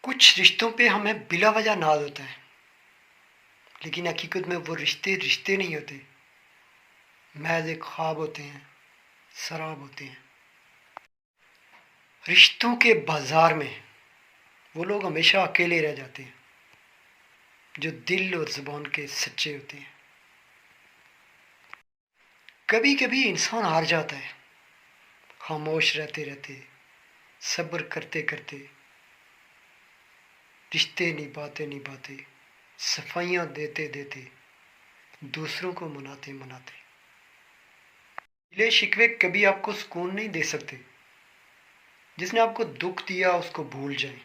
کچھ رشتوں پہ ہمیں بلا وجہ ناز ہوتا ہے، لیکن حقیقت میں وہ رشتے رشتے نہیں ہوتے، محض ایک خواب ہوتے ہیں، سراب ہوتے ہیں۔ رشتوں کے بازار میں وہ لوگ ہمیشہ اکیلے رہ جاتے ہیں جو دل اور زبان کے سچے ہوتے ہیں۔ کبھی کبھی انسان ہار جاتا ہے، خاموش رہتے رہتے، صبر کرتے کرتے، رشتے نبھاتے نبھاتے، صفائیاں دیتے دیتے، دوسروں کو مناتے مناتے۔ گلے شکوے کبھی آپ کو سکون نہیں دے سکتے۔ جس نے آپ کو دکھ دیا اس کو بھول جائیں،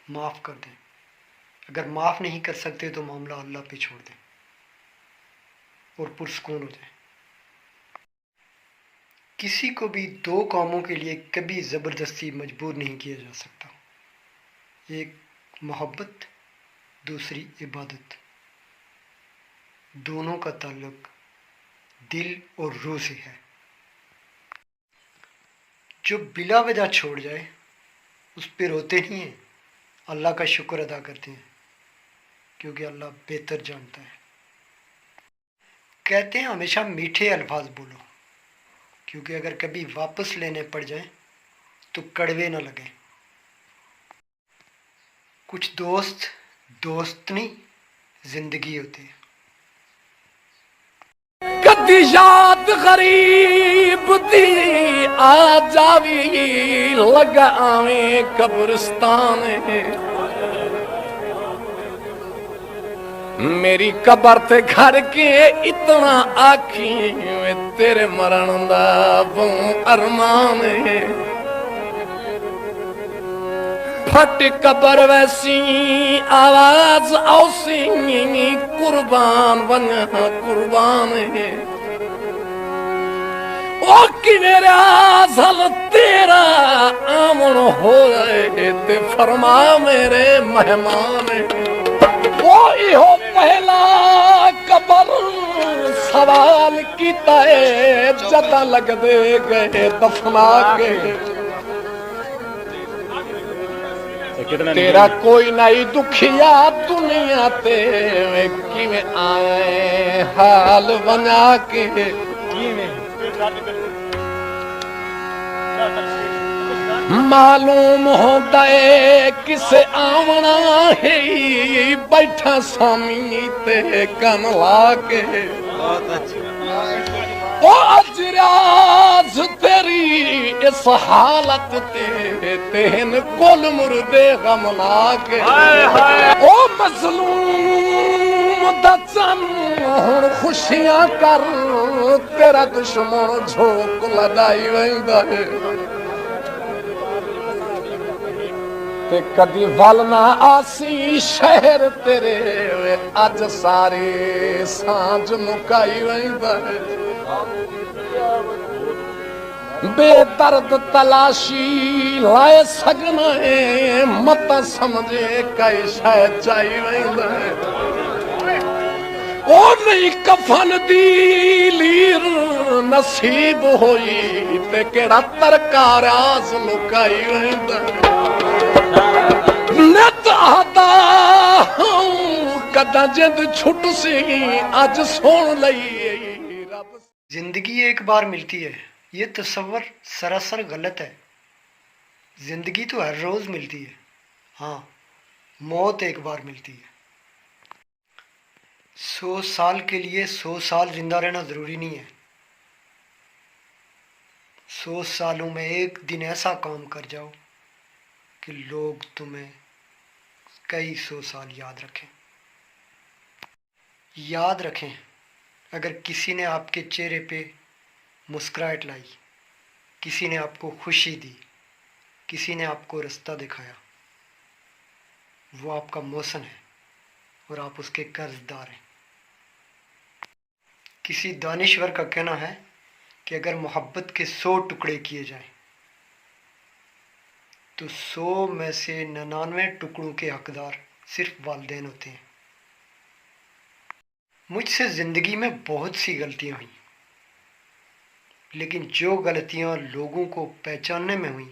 معاف کر دیں۔ اگر معاف نہیں کر سکتے تو معاملہ اللہ پہ چھوڑ دیں اور پرسکون ہو جائیں۔ کسی کو بھی دو کاموں کے لیے کبھی زبردستی مجبور نہیں کیا جا سکتا، ایک محبت، دوسری عبادت۔ دونوں کا تعلق دل اور روح سے ہے۔ جو بلا وجہ چھوڑ جائے اس پہ روتے نہیں ہیں، اللہ کا شکر ادا کرتے ہیں، کیونکہ اللہ بہتر جانتا ہے۔ کہتے ہیں ہمیشہ میٹھے الفاظ بولو، کیونکہ اگر کبھی واپس لینے پڑ جائیں تو کڑوے نہ لگیں۔ کچھ دوست دوست نہیں، زندگی ہوتے ہیں۔ کدی یاد غریب دی آ جاوی لگا آویں قبرستان میری قبر تے گھر کے اتنا آکھی تیرے مرن دا بوں ارمان پھٹ قبر ویسی آواز اوسی قربان بنا قربان او کی میرے آزل تیرا آمن ہو جائے تے فرما میرے مہمان او ایہو پہلا قبر سوال کیتا ہے جدا لگ دے گئے دفنا کے تیرا کوئی نہیں دکھیا دنیا تے کیویں آئے حال بنا کے معلوم ہوتا ہے کسے آونا ہے بیٹھا سامی تے کن لا کے او اجراز تیری اس حالت تے تین کل مردے غم لا کے او مظلوم دا چن ہن خوشیاں کر تیرا دشمن جھوک لڑائی ویندا ہے تے کدی ول نہ آسی شہر تیرے اج ساری سانج مکائی ویندا ہے بے درد تلاشی لائے سگنا ہے مت سمجھے کئی شاید چاہی ویندا ہے او نہیں کفن دی لیر نصیب ہوئی تے کیڑا ترکار آز لکائی ویندا نت آتا ہوں کدا جد چھٹ سی اج سون لئی رب زندگی ایک بار ملتی ہے، یہ تصور سراسر غلط ہے۔ زندگی تو ہر روز ملتی ہے، ہاں موت ایک بار ملتی ہے۔ 100 سال کے لیے 100 سال زندہ رہنا ضروری نہیں ہے۔ 100 سالوں میں ایک دن ایسا کام کر جاؤ کہ لوگ تمہیں کئی 100 سال یاد رکھیں۔ یاد رکھیں، اگر کسی نے آپ کے چہرے پہ مسکراہٹ لائی، کسی نے آپ کو خوشی دی، کسی نے آپ کو رستہ دکھایا، وہ آپ کا محسن ہے اور آپ اس کے قرض دار ہیں۔ کسی دانشور کا کہنا ہے کہ اگر محبت کے 100 ٹکڑے کیے جائیں تو 100 میں سے 99 ٹکڑوں کے حقدار صرف والدین ہوتے ہیں۔ مجھ سے زندگی میں بہت سی غلطیاں ہوئیں، لیکن جو غلطیاں لوگوں کو پہچاننے میں ہوئیں